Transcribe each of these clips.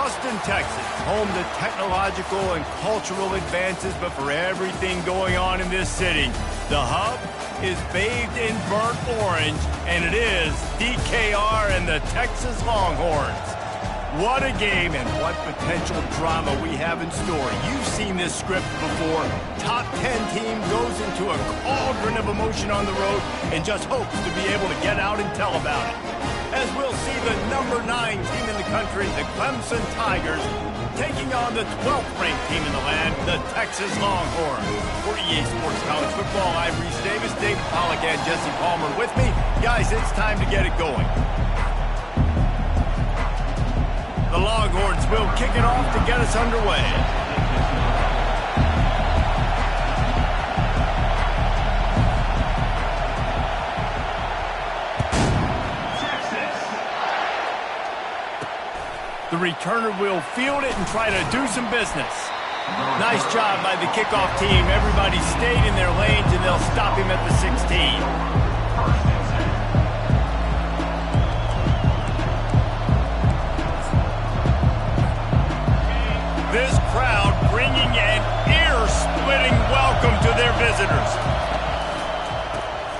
Austin, Texas, home to technological and cultural advances, but for everything going on in this city, the hub is bathed in burnt orange, and it is DKR and the Texas Longhorns. What a game and what potential drama we have in store. You've seen this script before. Top 10 team goes into a cauldron of emotion on the road and just hopes to be able to get out and tell about it. As we'll see the number 9 team in the country, the Clemson Tigers, taking on the 12th ranked team in the land, the Texas Longhorns. For EA Sports College Football, I'm Reese Davis, Dave Pollack, and Jesse Palmer with me. Guys, it's time to get it going. The Longhorns will kick it off to get us underway. The returner will field it and try to do some business. Nice job by the kickoff team. Everybody stayed in their lanes, and they'll stop him at the 16. This crowd bringing an ear-splitting welcome to their visitors.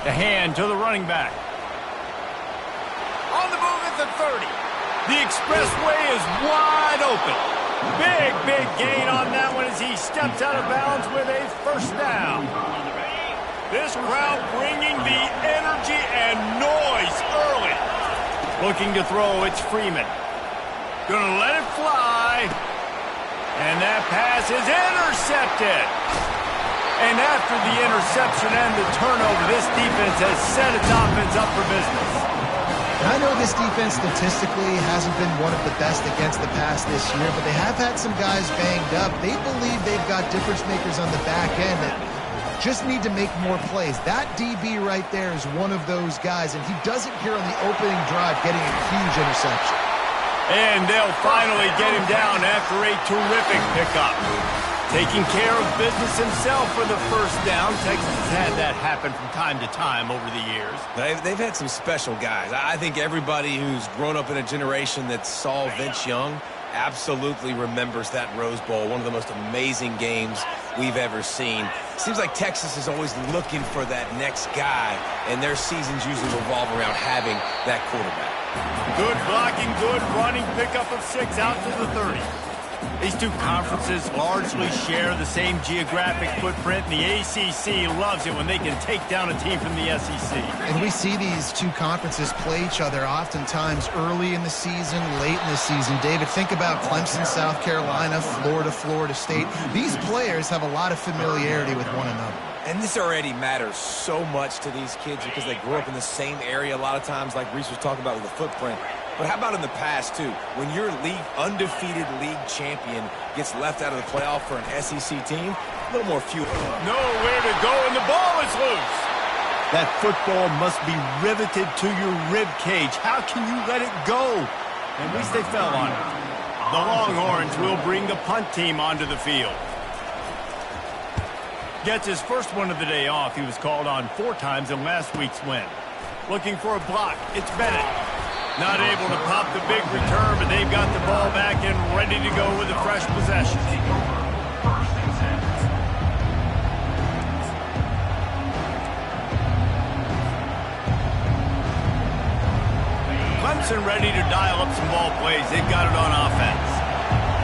The hand to the running back. On the move at the 30. The expressway is wide open. Big gain on that one as he steps out of bounds with a first down. This crowd bringing the energy and noise early. Looking to throw, it's Freeman. Gonna let it fly. And that pass is intercepted. And after the interception and the turnover, this defense has set its offense up for business. I know this defense statistically hasn't been one of the best against the pass this year, but they have had some guys banged up. They believe they've got difference makers on the back end that just need to make more plays. That DB right there is one of those guys, and he does it here on the opening drive, getting a huge interception. And they'll finally get him down after a terrific pickup. Taking care of business himself for the first down. Texas has had that happen from time to time over the years. They've had some special guys. I think everybody who's grown up in a generation that saw Vince Young absolutely remembers that Rose Bowl, one of the most amazing games we've ever seen. Seems like Texas is always looking for that next guy, and their seasons usually revolve around having that quarterback. Good blocking, good running, pickup of 6 out to the 30. These two conferences largely share the same geographic footprint, and the ACC loves it when they can take down a team from the SEC. And we see these two conferences play each other oftentimes early in the season, late in the season. David, think about Clemson, South Carolina, Florida, Florida State. These players have a lot of familiarity with one another. And this already matters so much to these kids because they grew up in the same area a lot of times, like Reese was talking about with the footprint. But how about in the past, too? When your undefeated league champion gets left out of the playoff for an SEC team, a little more fuel. Nowhere to go, and the ball is loose. That football must be riveted to your rib cage. How can you let it go? At least they fell on it. The Longhorns will bring the punt team onto the field. Gets his first one of the day off. He was called on 4 times in last week's win. Looking for a block. It's Bennett. Not able to pop the big return, but they've got the ball back and ready to go with a fresh possession. Clemson ready to dial up some ball plays. They've got it on offense.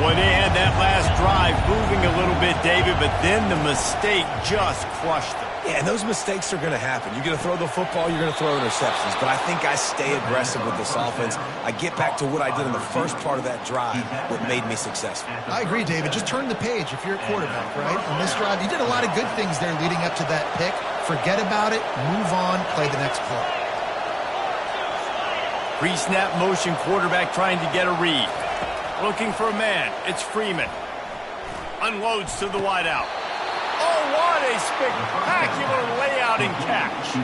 Boy, they had that last drive moving a little bit, David, but then the mistake just crushed them. Yeah, and those mistakes are going to happen. You're going to throw the football, you're going to throw interceptions. But I think I stay aggressive with this offense. I get back to what I did in the first part of that drive, what made me successful. I agree, David. Just turn the page if you're a quarterback, right? On this drive, you did a lot of good things there leading up to that pick. Forget about it, move on, play the next play. Pre-snap motion quarterback trying to get a read. Looking for a man. It's Freeman. Unloads to the wideout. Oh, what a spectacular layout and catch.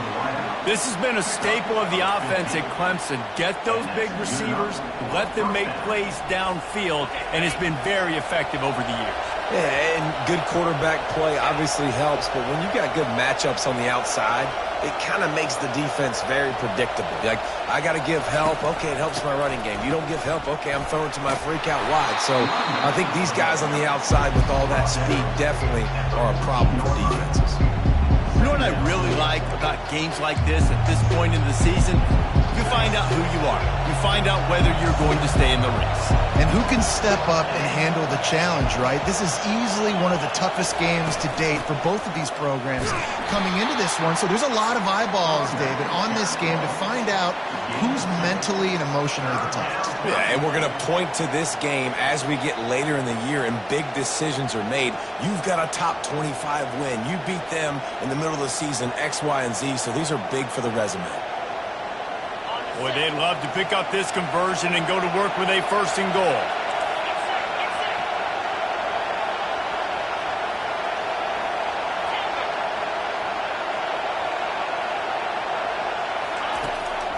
This has been a staple of the offense at Clemson. Get those big receivers, let them make plays downfield, and it's been very effective over the years. Yeah, and good quarterback play obviously helps, but when you got good matchups on the outside, it kind of makes the defense very predictable. Like, I got to give help. Okay, it helps my running game. You don't give help. Okay, I'm throwing to my freak out wide. So I think these guys on the outside with all that speed definitely are a problem for defenses. You know what I really like about games like this at this point in the season? You find out who you are. You find out whether you're going to stay in the race. And who can step up and handle the challenge, right? This is easily one of the toughest games to date for both of these programs coming into this one. So there's a lot of eyeballs, David, on this game to find out who's mentally and emotionally the toughest. Yeah, and we're going to point to this game as we get later in the year and big decisions are made. You've got a top 25 win. You beat them in the middle of the season, X, Y, and Z, so these are big for the resume. Boy, they'd love to pick up this conversion and go to work with a first and goal.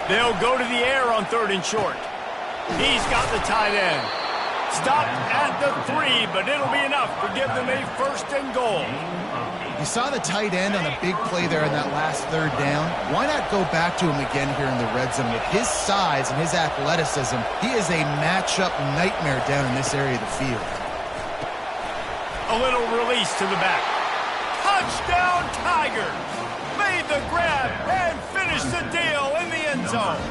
They'll go to the air on 3rd and short. He's got the tight end. Stopped at the 3, but it'll be enough to give them a first and goal. You saw the tight end on a big play there in that last 3rd down. Why not go back to him again here in the red zone? With his size and his athleticism, he is a matchup nightmare down in this area of the field. A little release to the back. Touchdown, Tigers! Made the grab and finished the deal in the end zone.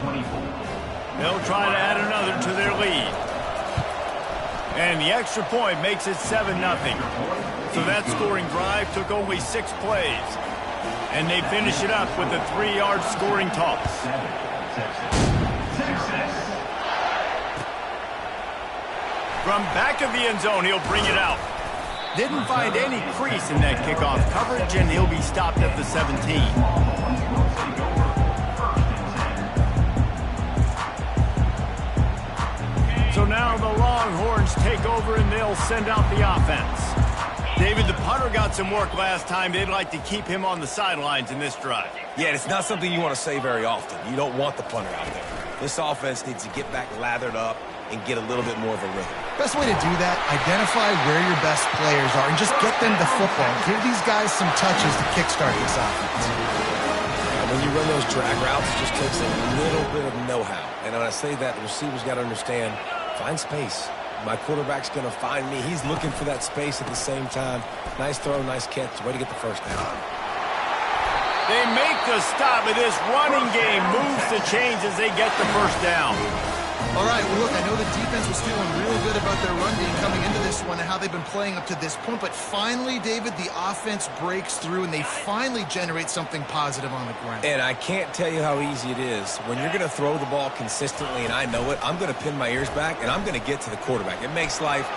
They'll try to add another to their lead. And the extra point makes it 7-0. So that scoring drive took only 6 plays. And they finish it up with a 3-yard scoring toss. From back of the end zone, he'll bring it out. Didn't find any crease in that kickoff coverage, and he'll be stopped at the 17. So now the Longhorns take over, and they'll send out the offense. David, the punter got some work last time. They'd like to keep him on the sidelines in this drive. Yeah, it's not something you want to say very often. You don't want the punter out there. This offense needs to get back lathered up and get a little bit more of a rhythm. Best way to do that, identify where your best players are and just get them the football. Give these guys some touches to kickstart this offense. When you run those drag routes, it just takes a little bit of know-how. And when I say that, the receiver's got to understand, find space. My quarterback's going to find me. He's looking for that space at the same time. Nice throw, nice catch. Way to get the first down. They make the stop, but this running game moves the chains as they get the first down. All right, well, look, I know the defense was feeling real good about their run game coming into this one and how they've been playing up to this point. But finally, David, the offense breaks through and they finally generate something positive on the ground. And I can't tell you how easy it is. When you're going to throw the ball consistently, and I know it, I'm going to pin my ears back and I'm going to get to the quarterback. It makes life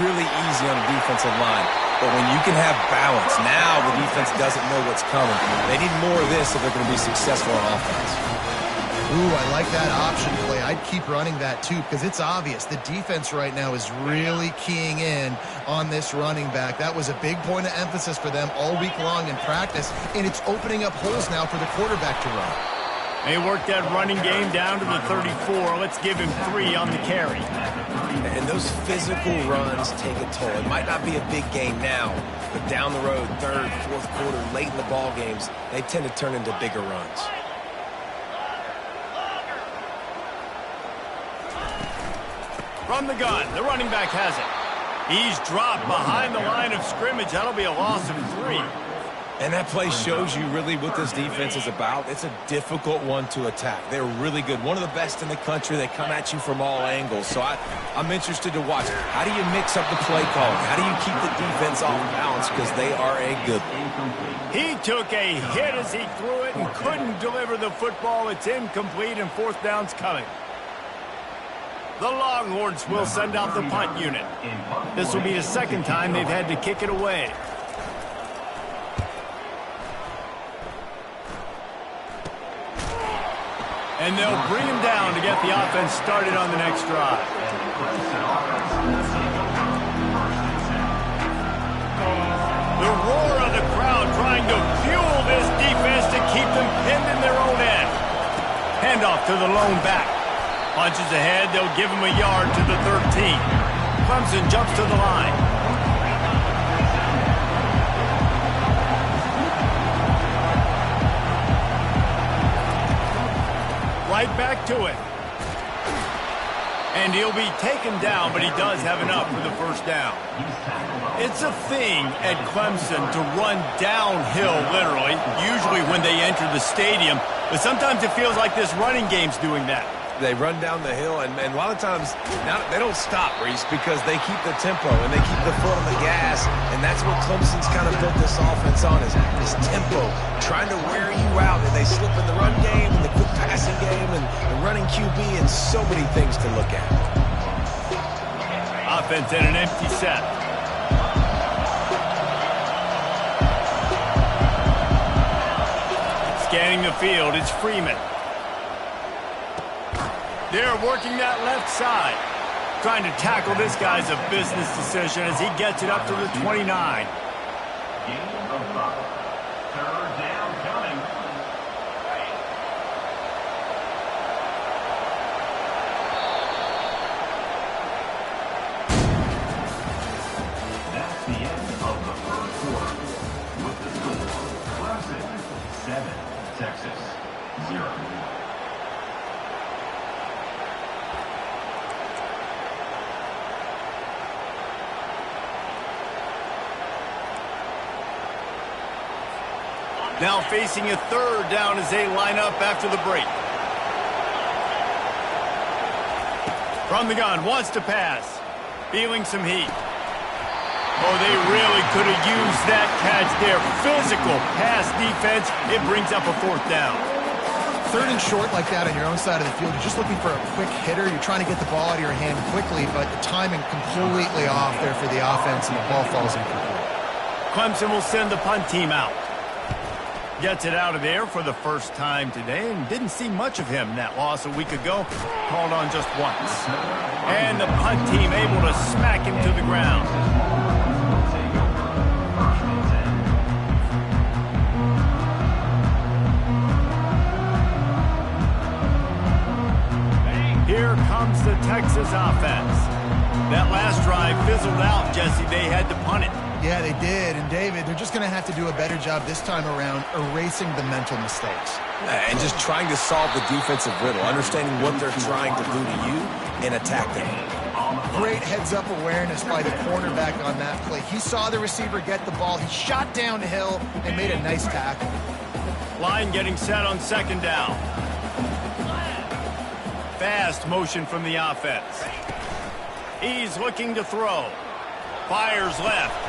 really easy on the defensive line. But when you can have balance, now the defense doesn't know what's coming. They need more of this if they're going to be successful on offense. Ooh, I like that option play. I'd keep running that too because it's obvious the defense right now is really keying in on this running back. That was a big point of emphasis for them all week long in practice, and it's opening up holes now for the quarterback to run. They worked that running game down to the 34. Let's give him 3 on the carry. And those physical runs take a toll. It might not be a big game now, but down the road, 3rd, 4th quarter, late in the ball games, they tend to turn into bigger runs. From the gun, the running back has it. He's dropped behind the line of scrimmage. That'll be a loss of 3. And that play shows you really what this defense is about. It's a difficult one to attack. They're really good. One of the best in the country. They come at you from all angles. So I'm interested to watch. How do you mix up the play calling? How do you keep the defense off balance? Because they are a good one. He took a hit as he threw it and couldn't deliver the football. It's incomplete and 4th down's coming. The Longhorns will send out the punt unit. This will be the 2nd time they've had to kick it away. And they'll bring him down to get the offense started on the next drive. The roar of the crowd trying to fuel this defense to keep them pinned in their own end. Handoff to the lone back. Punches ahead, they'll give him a yard to the 13. Clemson jumps to the line. right back to it. And he'll be taken down, but he does have enough for the first down. It's a thing at Clemson to run downhill, literally, usually when they enter the stadium. But sometimes it feels like this running game's doing that. They run down the hill, and a lot of times now they don't stop, Reese, because they keep the tempo and they keep the foot on the gas, and that's what Clemson's kind of built this offense on, is tempo, trying to wear you out, and they slip in the run game and the quick passing game and the running QB and so many things to look at. Offense in an empty set. Scanning the field, it's Freeman. They're working that left side. Trying to tackle this guy's a business decision as he gets it up to the 29. Gain of 5. Third down coming. That's the end of the first quarter. With the score, Clemson 7, Texas 0. Now facing a third down as they line up after the break. From the gun, wants to pass. Feeling some heat. Oh, they really could have used that catch there. Physical pass defense. It brings up a fourth down. Third and short like that on your own side of the field, you're just looking for a quick hitter. You're trying to get the ball out of your hand quickly, but the timing completely off there for the offense, and the ball falls incomplete. Clemson will send the punt team out. Gets it out of there for the first time today, and didn't see much of him. That loss a week ago, called on just once. And the punt team able to smack him to the ground. Here comes the Texas offense. That last drive fizzled out, Jesse. They had to punt it. Yeah, they did. And, David, they're just going to have to do a better job this time around erasing the mental mistakes. And just trying to solve the defensive riddle, understanding what they're trying to do to you and attack them. Great heads-up awareness by the cornerback on that play. He saw the receiver get the ball. He shot downhill and made a nice tackle. Line getting set on second down. Fast motion from the offense. He's looking to throw. Fires left.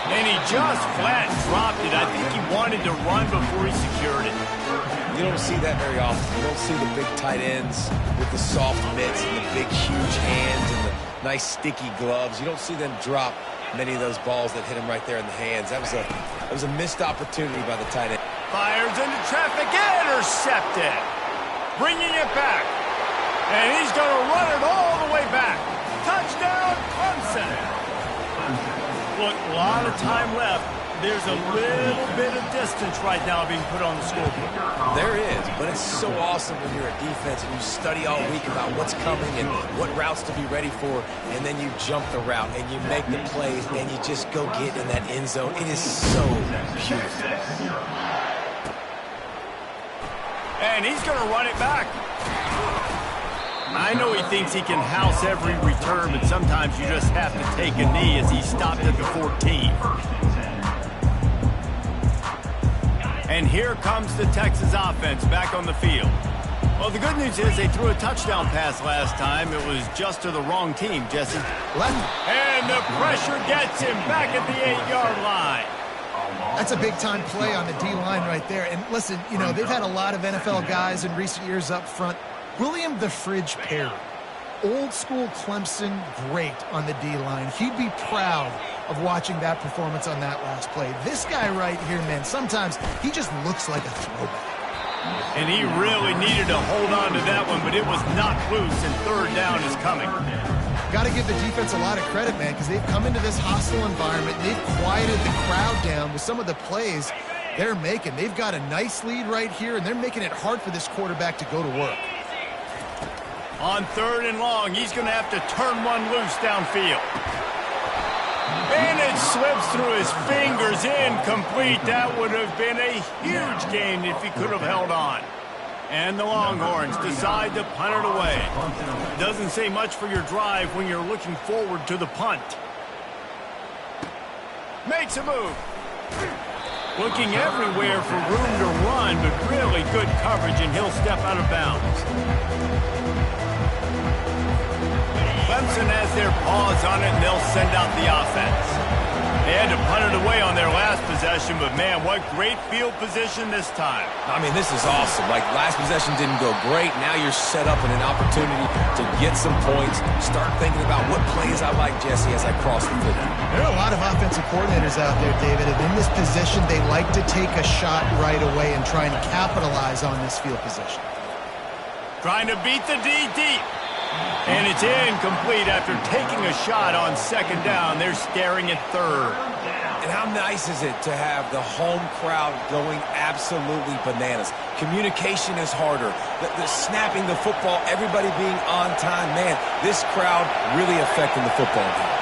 And he just flat dropped it. I think he wanted to run before he secured it. You don't see that very often. You don't see the big tight ends with the soft mitts and the big, huge hands and the nice, sticky gloves. You don't see them drop many of those balls that hit him right there in the hands. That was a missed opportunity by the tight end. Fires into traffic. Intercepted. Bringing it back. And he's going to run it all the way back. Touchdown, Clemson. Look, a lot of time left. There's a little bit of distance right now being put on the scoreboard. There is, but it's so awesome when you're a defense and you study all week about what's coming and what routes to be ready for, and then you jump the route and you make the plays and you just go get in that end zone. It is so beautiful. And he's going to run it back. I know he thinks he can house every return, but sometimes you just have to take a knee as he stopped at the 14. And here comes the Texas offense back on the field. Well, the good news is they threw a touchdown pass last time. It was just to the wrong team, Jesse. And the pressure gets him back at the 8-yard line. That's a big-time play on the D-line right there. And listen, you know, they've had a lot of NFL guys in recent years up front. William the Fridge Perry, old-school Clemson great on the D-line. He'd be proud of watching that performance on that last play. This guy right here, man, sometimes he just looks like a throwback. And he really needed to hold on to that one, but it was knocked loose, and third down is coming. Got to give the defense a lot of credit, man, because they've come into this hostile environment. They've quieted the crowd down with some of the plays they're making. They've got a nice lead right here, and they're making it hard for this quarterback to go to work. On third and long, he's going to have to turn one loose downfield. And it slips through his fingers, incomplete. That would have been a huge gain if he could have held on. And the Longhorns decide to punt it away. Doesn't say much for your drive when you're looking forward to the punt. Makes a move. Looking everywhere for room to run, but really good coverage, and he'll step out of bounds. Clemson has their paws on it, and they'll send out the offense. They had to punt it away on their last possession, but man, what great field position this time. I mean, this is awesome. Like, last possession didn't go great. Now you're set up in an opportunity to get some points. Start thinking about what plays I like, Jesse, as I cross the field. There are a lot of offensive coordinators out there, David, and in this position, they like to take a shot right away and try and capitalize on this field position. Trying to beat the D deep. And it's incomplete after taking a shot on second down. They're staring at third. And how nice is it to have the home crowd going absolutely bananas? Communication is harder. The snapping the football, everybody being on time. Man, this crowd really affecting the football game.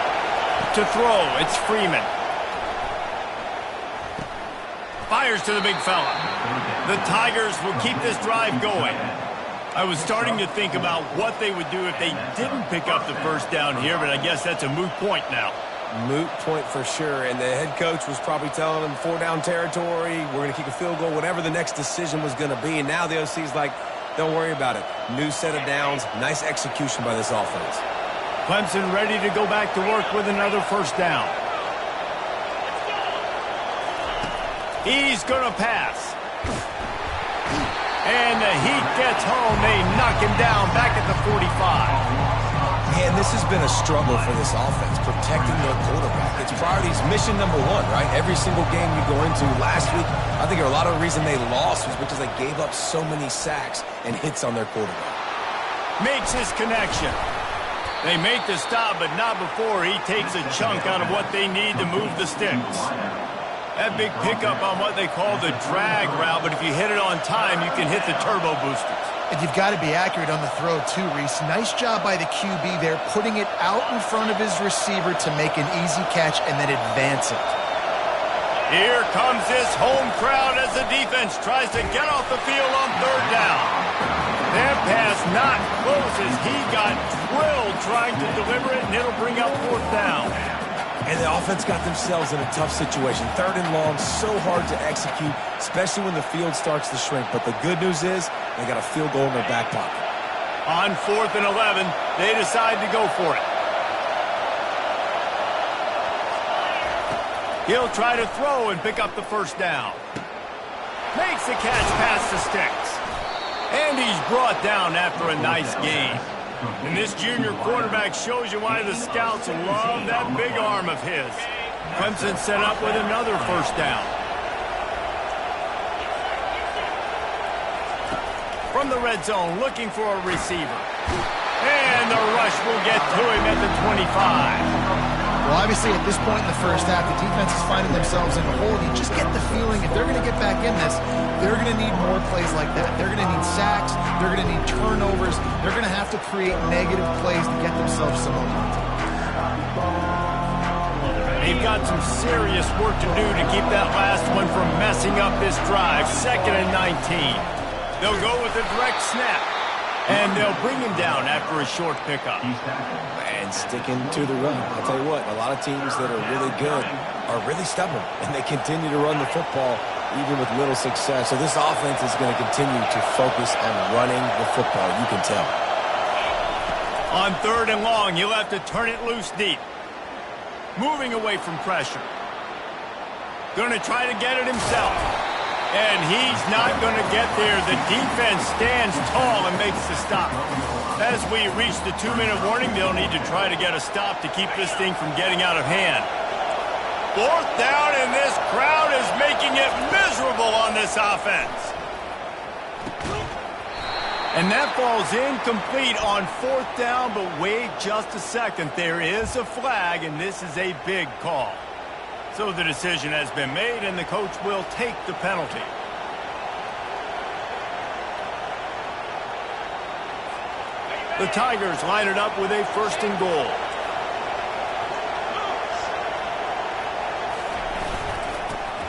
To throw, it's Freeman. Fires to the big fella. The Tigers will keep this drive going. I was starting to think about what they would do if they didn't pick up the first down here, but I guess that's a moot point now. Moot point for sure, and the head coach was probably telling them 4-down territory, we're going to kick a field goal, whatever the next decision was going to be, and now the OC's like, don't worry about it. New set of downs, nice execution by this offense. Clemson ready to go back to work with another first down. He's going to pass. And the heat gets home. They knock him down back at the 45. Man, this has been a struggle for this offense, protecting their quarterback. It's priorities, mission number one, right? Every single game you go into. Last week, I think a lot of the reason they lost was because they gave up so many sacks and hits on their quarterback. Makes his connection. They make the stop, but not before he takes a chunk out of what they need to move the sticks. That big pickup on what they call the drag route, but if you hit it on time, you can hit the turbo boosters. And you've got to be accurate on the throw, too, Reese. Nice job by the QB there, putting it out in front of his receiver to make an easy catch and then advance it. Here comes this home crowd as the defense tries to get off the field on third down. That pass not close as he got drilled trying to deliver it, and it'll bring up fourth down. And the offense got themselves in a tough situation. Third and long, so hard to execute, especially when the field starts to shrink. But the good news is they got a field goal in their back pocket. On 4th and 11, they decide to go for it. He'll try to throw and pick up the first down. Makes the catch past the sticks. And he's brought down after a nice gain. And this junior quarterback shows you why the scouts love that big arm of his. Clemson set up with another first down. From the red zone, looking for a receiver. And the rush will get to him at the 25. Well, obviously, at this point in the first half, the defense is finding themselves in a hole. You just get the feeling if they're going to get back in this, they're going to need more plays like that. They're going to need sacks. They're going to need turnovers. They're going to have to create negative plays to get themselves some momentum. They've got some serious work to do to keep that last one from messing up this drive. 2nd and 19. They'll go with a direct snap. And they'll bring him down after a short pickup. And sticking to the run. I'll tell you what, a lot of teams that are really good are really stubborn, and they continue to run the football even with little success. So this offense is going to continue to focus on running the football, you can tell. On 3rd and long, he'll have to turn it loose deep. Moving away from pressure. Going to try to get it himself. And he's not going to get there. The defense stands tall and makes the stop. As we reach the 2-minute warning, they'll need to try to get a stop to keep this thing from getting out of hand. 4th down, and this crowd is making it miserable on this offense. And that falls incomplete on 4th down, but wait just a second. There is a flag, and this is a big call. So the decision has been made, and the coach will take the penalty. The Tigers line it up with a 1st and goal.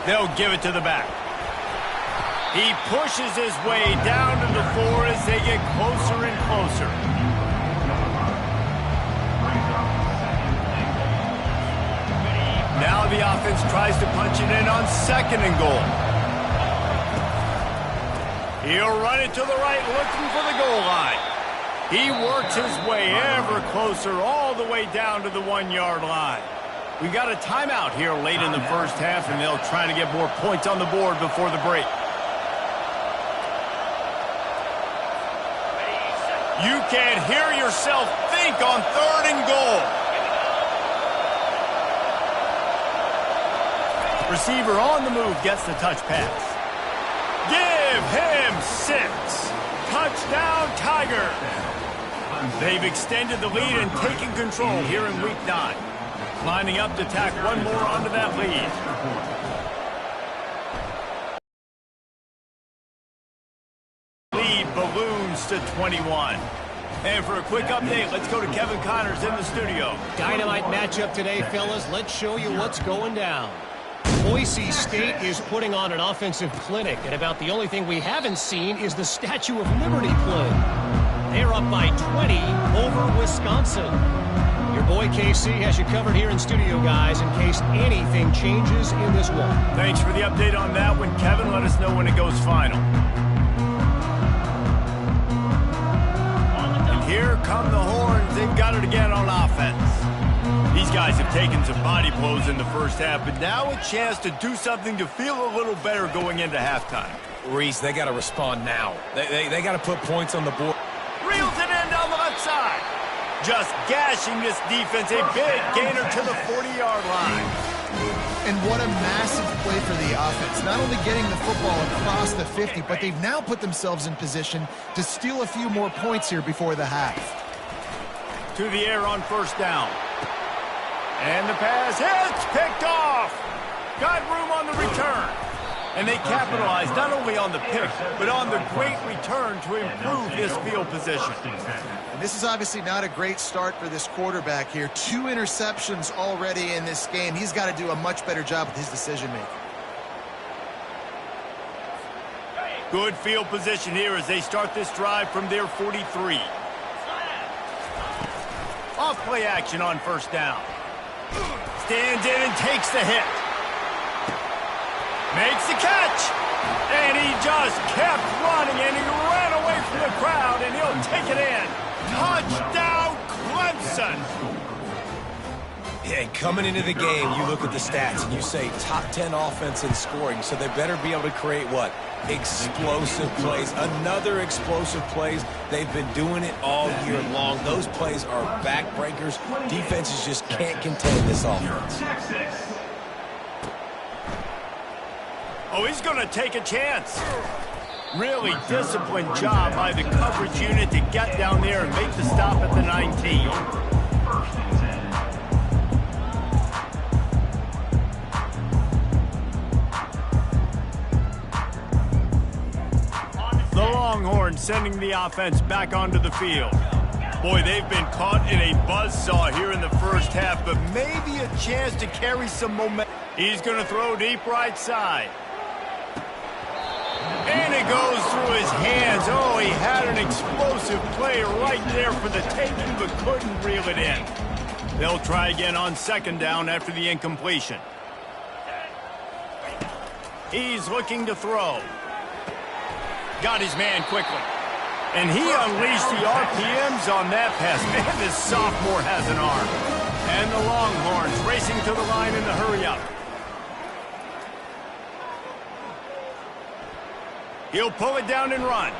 They'll give it to the back. He pushes his way down to the floor as they get closer and closer. Now the offense tries to punch it in on 2nd and goal. He'll run it to the right, looking for the goal line. He works his way ever closer all the way down to the 1-yard line. We got a timeout here late in the first half, and they'll try to get more points on the board before the break. You can't hear yourself think on 3rd and goal. Receiver on the move gets the touch pass. Give him 6. Touchdown, Tiger. They've extended the lead and taken control here in Week 9. Lining up to tack one more onto that lead. Lead balloons to 21. And for a quick update, let's go to Kevin Connors in the studio. Dynamite matchup today, fellas. Let's show you what's going down. Boise State is putting on an offensive clinic, and about the only thing we haven't seen is the Statue of Liberty play. They're up by 20 over Wisconsin. Your boy KC has you covered here in studio, guys, in case anything changes in this one. Thanks for the update on that one, Kevin. Let us know when it goes final. And here come the Horns. They've got it again on offense. These guys have taken some body blows in the first half, but now a chance to do something to feel a little better going into halftime. Reese, they got to respond now. They got to put points on the board. Reels it in down the left side. Just gashing this defense, a big gainer to the 40-yard line. And what a massive play for the offense. Not only getting the football across the 50, but they've now put themselves in position to steal a few more points here before the half. To the air on 1st down. And the pass hits, picked off. Got room on the return. And they capitalized not only on the pick, but on the great return to improve this field position. And this is obviously not a great start for this quarterback here. 2 interceptions already in this game. He's got to do a much better job with his decision-making. Good field position here as they start this drive from their 43. Off play action on 1st down. Stands in and takes the hit. Makes the catch. And he just kept running, and he ran away from the crowd, and he'll take it in. Touchdown, Clemson. Yeah, coming into the game, you look at the stats, and you say top 10 offense in scoring, so they better be able to create what? Explosive plays. Another explosive plays. They've been doing it all year long. Those plays are backbreakers. Defenses just can't contain this offense. Oh, he's going to take a chance. Really disciplined job by the coverage unit to get down there and make the stop at the 19. The Longhorns sending the offense back onto the field. Boy, they've been caught in a buzzsaw here in the first half, but maybe a chance to carry some momentum. He's going to throw deep right side. And it goes through his hands. Oh, he had an explosive play right there for the taking, but couldn't reel it in. They'll try again on 2nd down after the incompletion. He's looking to throw. Got his man quickly. And he unleashed the RPMs on that pass. Man, this sophomore has an arm. And the Longhorns racing to the line in the hurry-up. He'll pull it down and run.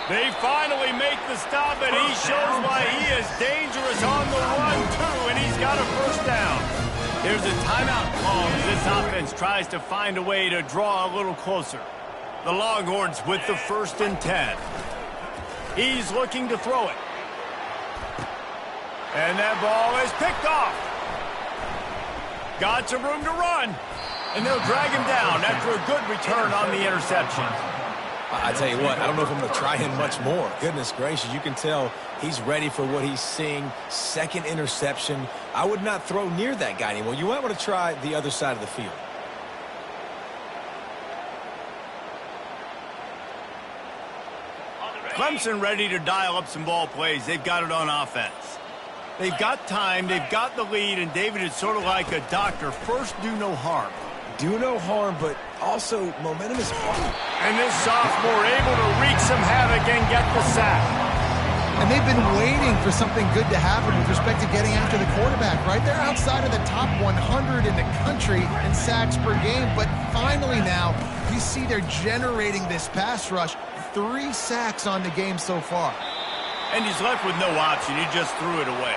They finally make the stop, and he shows why he is dangerous on the run, too, and he's got a 1st down. There's a timeout call as this offense tries to find a way to draw a little closer. The Longhorns with the 1st and 10. He's looking to throw it. And that ball is picked off. Got some room to run. And they'll drag him down after a good return on the interception. I tell you what, I don't know if I'm going to try him much more. Goodness gracious, you can tell he's ready for what he's seeing. 2nd interception. I would not throw near that guy anymore. You might want to try the other side of the field. Clemson ready to dial up some ball plays. They've got it on offense. They've got time, they've got the lead, and David is sort of like a doctor. First, do no harm. Do no harm, but also momentum is hard. And this sophomore able to wreak some havoc and get the sack. And they've been waiting for something good to happen with respect to getting after the quarterback, right? They're outside of the top 100 in the country in sacks per game, but finally now you see they're generating this pass rush. 3 sacks on the game so far. And he's left with no option. He just threw it away.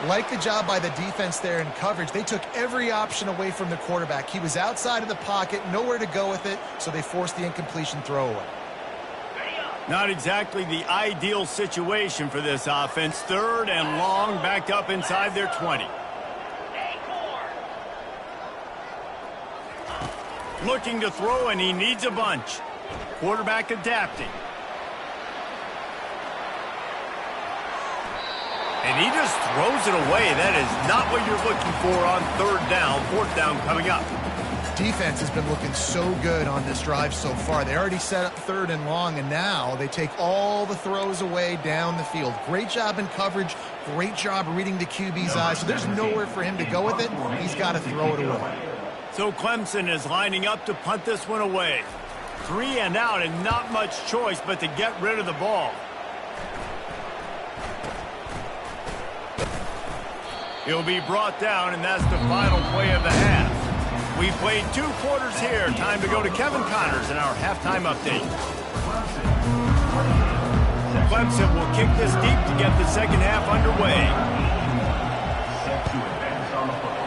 Like the job by the defense there in coverage. They took every option away from the quarterback. He was outside of the pocket, nowhere to go with it, so they forced the incompletion throwaway. Not exactly the ideal situation for this offense. 3rd and long, backed up inside their 20. Looking to throw, and he needs a bunch. Quarterback adapting. And he just throws it away. That is not what you're looking for on 3rd down. 4th down coming up. Defense has been looking so good on this drive so far. They already set up 3rd and long, and now they take all the throws away down the field. Great job in coverage. Great job reading the QB's eyes. So there's nowhere for him to go with it. He's got to throw it away. So Clemson is lining up to punt this one away. 3 and out, and not much choice but to get rid of the ball. He'll be brought down, and that's the final play of the half. We played 2 quarters here. Time to go to Kevin Connors in our halftime update. Clemson will kick this deep to get the second half underway. Set to advance on the play.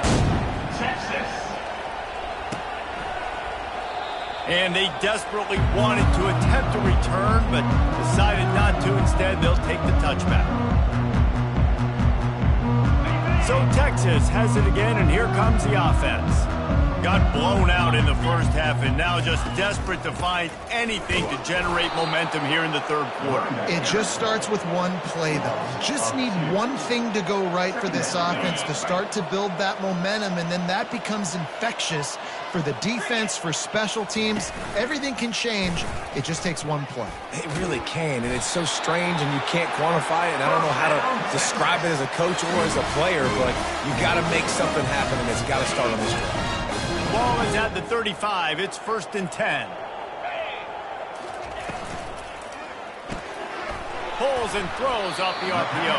Texas. And they desperately wanted to attempt a return, but decided not to. Instead, they'll take the touchback. So Texas has it again, and here comes the offense. Got blown out in the first half, and now just desperate to find anything to generate momentum here in the 3rd quarter. It just starts with one play, though. You just need one thing to go right for this offense to start to build that momentum, and then that becomes infectious for the defense, for special teams. Everything can change. It just takes one play. It really can, and it's so strange, and you can't quantify it, and I don't know how to describe it as a coach or as a player, but you got to make something happen, and it's got to start on this drive. Ball is at the 35. It's 1st and 10. Pulls and throws off the RPO.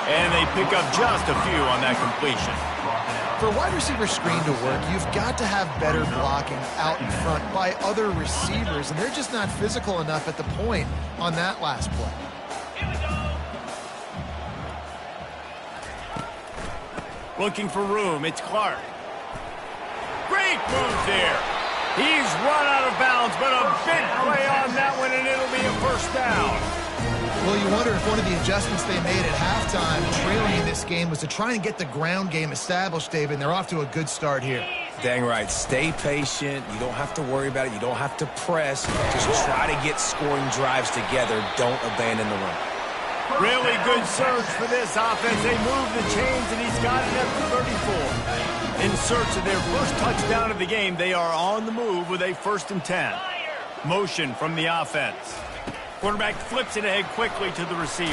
And they pick up just a few on that completion. For a wide receiver screen to work, you've got to have better blocking out in front by other receivers, and they're just not physical enough at the point on that last play. Looking for room. It's Clark. Great move there. He's run out of bounds, but a big play on that one, and it'll be a 1st down. Well, you wonder if one of the adjustments they made at halftime, trailing in this game, was to try and get the ground game established, David, and they're off to a good start here. Dang right. Stay patient. You don't have to worry about it. You don't have to press. Just try to get scoring drives together. Don't abandon the run. Really good surge for this offense. They move the chains, and he's got it at the 34. In search of their first touchdown of the game, they are on the move with a 1st and 10. Motion from the offense. Quarterback flips it ahead quickly to the receiver.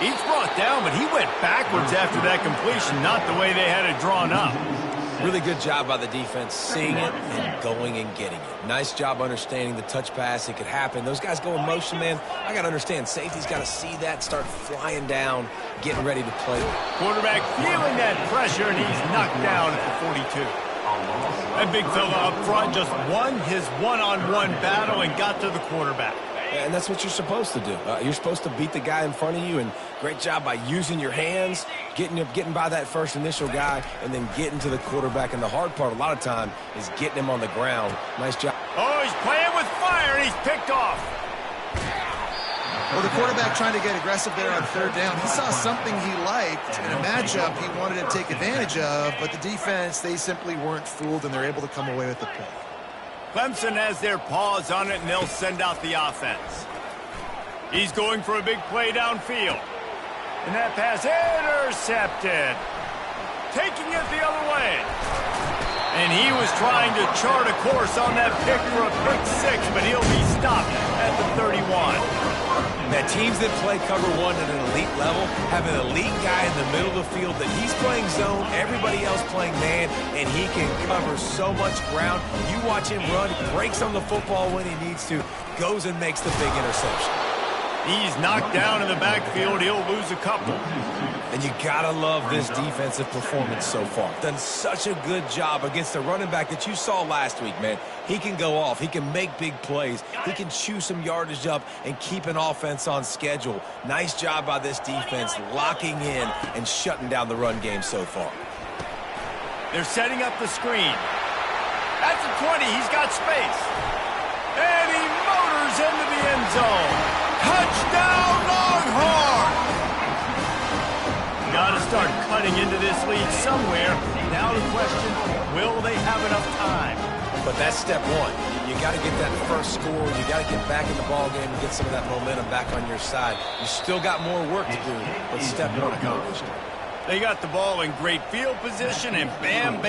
He's brought down, but he went backwards after that completion, not the way they had it drawn up. Really good job by the defense, seeing it and going and getting it. Nice job understanding the touch pass. It could happen. Those guys go in motion, man. I got to understand, safety's got to see that, start flying down, getting ready to play. Quarterback feeling that pressure, and he's knocked down at the 42. That big fella up front just won his one-on-one battle and got to the quarterback. And that's what you're supposed to do. You're supposed to beat the guy in front of you, and great job by using your hands, getting by that first initial guy, and then getting to the quarterback. And the hard part a lot of time is getting him on the ground. Nice job. Oh, he's playing with fire, and he's picked off. Well, the quarterback trying to get aggressive there on 3rd down. He saw something he liked in a matchup he wanted to take advantage of, but the defense, they simply weren't fooled, and they're able to come away with the pick. Clemson has their paws on it, and they'll send out the offense. He's going for a big play downfield. And that pass intercepted. Taking it the other way. And he was trying to chart a course on that pick for a pick 6, but he'll be stopped at the 31. Now, teams that play cover one at an elite level have an elite guy in the middle of the field that he's playing zone, everybody else playing man, and he can cover so much ground. You watch him run, breaks on the football when he needs to, goes and makes the big interception. He's knocked down in the backfield. He'll lose a couple. And you gotta love this defensive performance so far. Done such a good job against the running back that you saw last week, man. He can go off. He can make big plays. He can chew some yardage up and keep an offense on schedule. Nice job by this defense locking in and shutting down the run game so far. They're setting up the screen. That's a 20. He's got space. And he motors into the end zone. Touchdown, Longhorn! Got to start cutting into this lead somewhere. Now the question, will they have enough time? But that's step one. You got to get that first score. You got to get back in the ball game and get some of that momentum back on your side. You still got more work to do, but step one accomplished. They got the ball in great field position, and bam, bam.